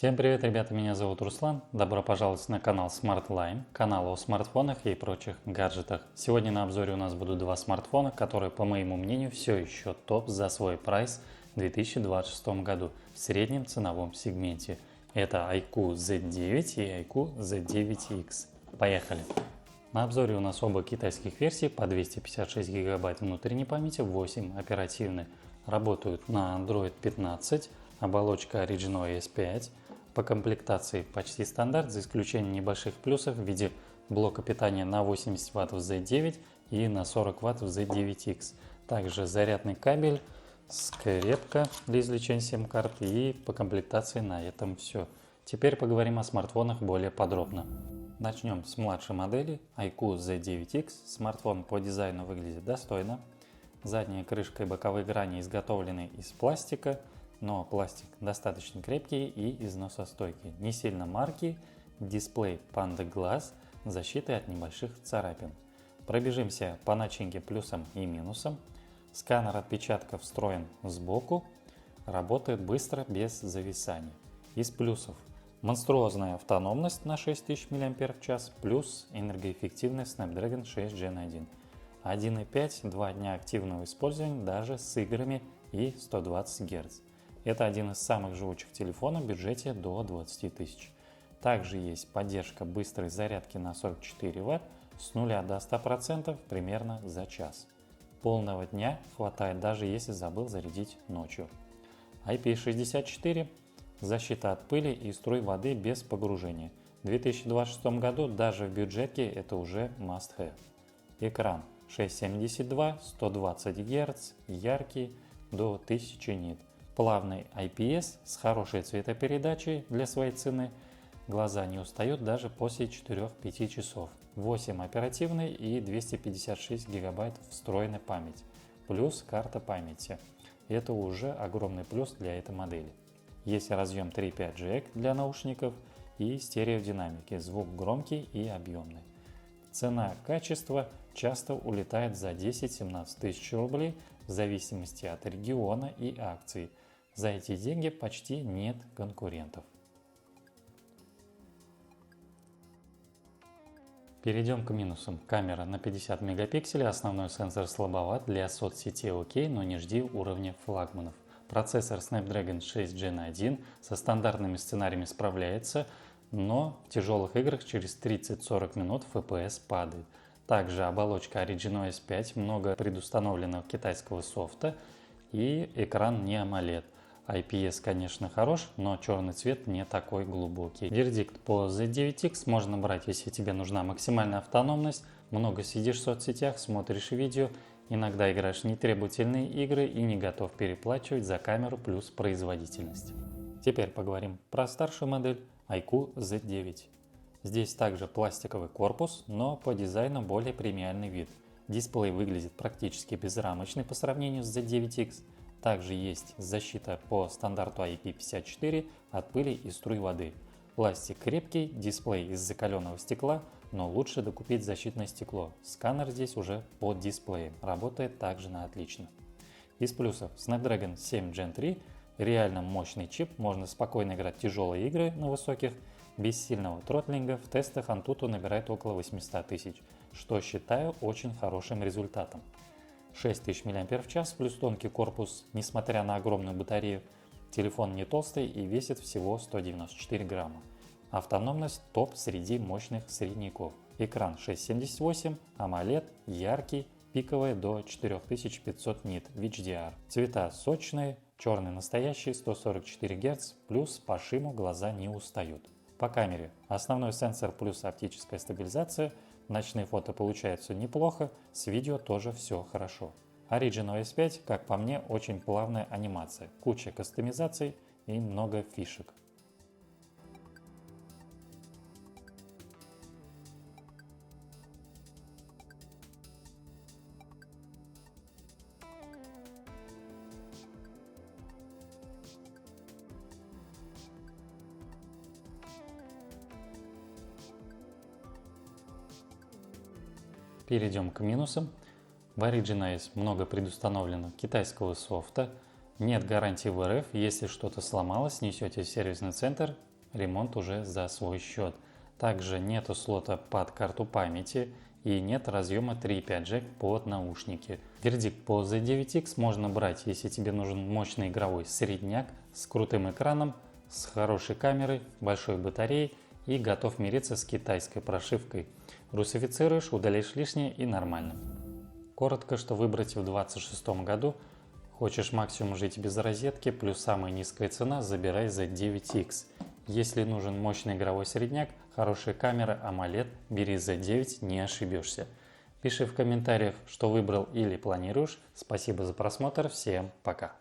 Всем привет, ребята, меня зовут Руслан. Добро пожаловать на канал SmartLine, канал о смартфонах и прочих гаджетах. Сегодня на обзоре у нас будут два смартфона, которые, по моему мнению, все еще топ за свой прайс в 2026 году в среднем ценовом сегменте. Это iQOO Z9 и iQOO Z9X. Поехали! На обзоре у нас оба китайских версии по 256 гигабайт внутренней памяти, 8 оперативной. Работают на Android 15, оболочка Origin OS 5. По комплектации почти стандарт, за исключением небольших плюсов в виде блока питания на 80 Вт в Z9 и на 40 Вт в Z9X. Также зарядный кабель, скрепка для извлечения сим-карт, и по комплектации на этом все. Теперь поговорим о смартфонах более подробно. Начнем с младшей модели iQOO Z9X. Смартфон по дизайну выглядит достойно. Задняя крышка и боковые грани изготовлены из пластика, но пластик достаточно крепкий и износостойкий. Не сильно маркий, дисплей Panda Glass, защитой от небольших царапин. Пробежимся по начинке плюсам и минусам. Сканер отпечатков встроен сбоку, работает быстро, без зависания. Из плюсов: монструозная автономность на 6000 мАч, плюс энергоэффективный Snapdragon 6 Gen 1. 1.5, 2 дня активного использования даже с играми и 120 Гц. Это один из самых живучих телефонов в бюджете до 20 тысяч. Также есть поддержка быстрой зарядки на 44 Вт с 0 до 100% примерно за час. Полного дня хватает, даже если забыл зарядить ночью. IP64, защита от пыли и струй воды без погружения. В 2026 году даже в бюджете это уже must have. Экран 6,72, 120 Гц, яркий, до 1000 нит. Плавный IPS с хорошей цветопередачей для своей цены. Глаза не устают даже после 4-5 часов. 8 оперативной и 256 гигабайт встроенной памяти. Плюс карта памяти. Это уже огромный плюс для этой модели. Есть разъем 3.5 джек для наушников и стереодинамики. Звук громкий и объемный. Цена-качество часто улетает за 10-17 тысяч рублей в зависимости от региона и акций. За эти деньги почти нет конкурентов. Перейдем к минусам. Камера на 50 мегапикселей, основной сенсор слабоват, для соцсетей окей, но не жди уровня флагманов. Процессор Snapdragon 6 Gen 1 со стандартными сценариями справляется, но в тяжелых играх через 30-40 минут FPS падает. Также оболочка Origin OS 5, много предустановленного китайского софта, и экран не AMOLED. IPS, конечно, хорош, но черный цвет не такой глубокий. Вердикт по Z9X можно брать, если тебе нужна максимальная автономность, много сидишь в соцсетях, смотришь видео, иногда играешь в нетребовательные игры и не готов переплачивать за камеру плюс производительность. Теперь поговорим про старшую модель iQOO Z9. Здесь также пластиковый корпус, но по дизайну более премиальный вид. Дисплей выглядит практически безрамочный по сравнению с Z9X. Также есть защита по стандарту IP54 от пыли и струй воды. Пластик крепкий, дисплей из закаленного стекла, но лучше докупить защитное стекло. Сканер здесь уже под дисплеем, работает также на отлично. Из плюсов: Snapdragon 7 Gen 3, реально мощный чип, можно спокойно играть в тяжелые игры на высоких, без сильного тротлинга. В тестах Antutu набирает около 800 тысяч, что считаю очень хорошим результатом. 6000 мАч плюс тонкий корпус, несмотря на огромную батарею. Телефон не толстый и весит всего 194 грамма. Автономность топ среди мощных средняков. Экран 6,78, AMOLED, яркий, пиковый до 4500 нит в HDR. Цвета сочные, черный настоящий, 144 Гц, плюс по шиму глаза не устают. По камере основной сенсор плюс оптическая стабилизация. Ночные фото получаются неплохо, с видео тоже все хорошо. Origin OS 5, как по мне, очень плавная анимация, куча кастомизаций и много фишек. Перейдем к минусам. В Origin OS много предустановлено китайского софта, нет гарантии в РФ, если что-то сломалось, несете в сервисный центр, ремонт уже за свой счет. Также нету слота под карту памяти и нет разъема 3.5 джек под наушники. Вердикт по Z9X можно брать, если тебе нужен мощный игровой средняк с крутым экраном, с хорошей камерой, большой батареей и готов мириться с китайской прошивкой. Русифицируешь, удаляешь лишнее и нормально. Коротко, что выбрать в 2026 году. Хочешь максимум жить без розетки, плюс самая низкая цена, забирай Z9X. Если нужен мощный игровой средняк, хорошая камера, AMOLED, бери Z9, не ошибешься. Пиши в комментариях, что выбрал или планируешь. Спасибо за просмотр, всем пока.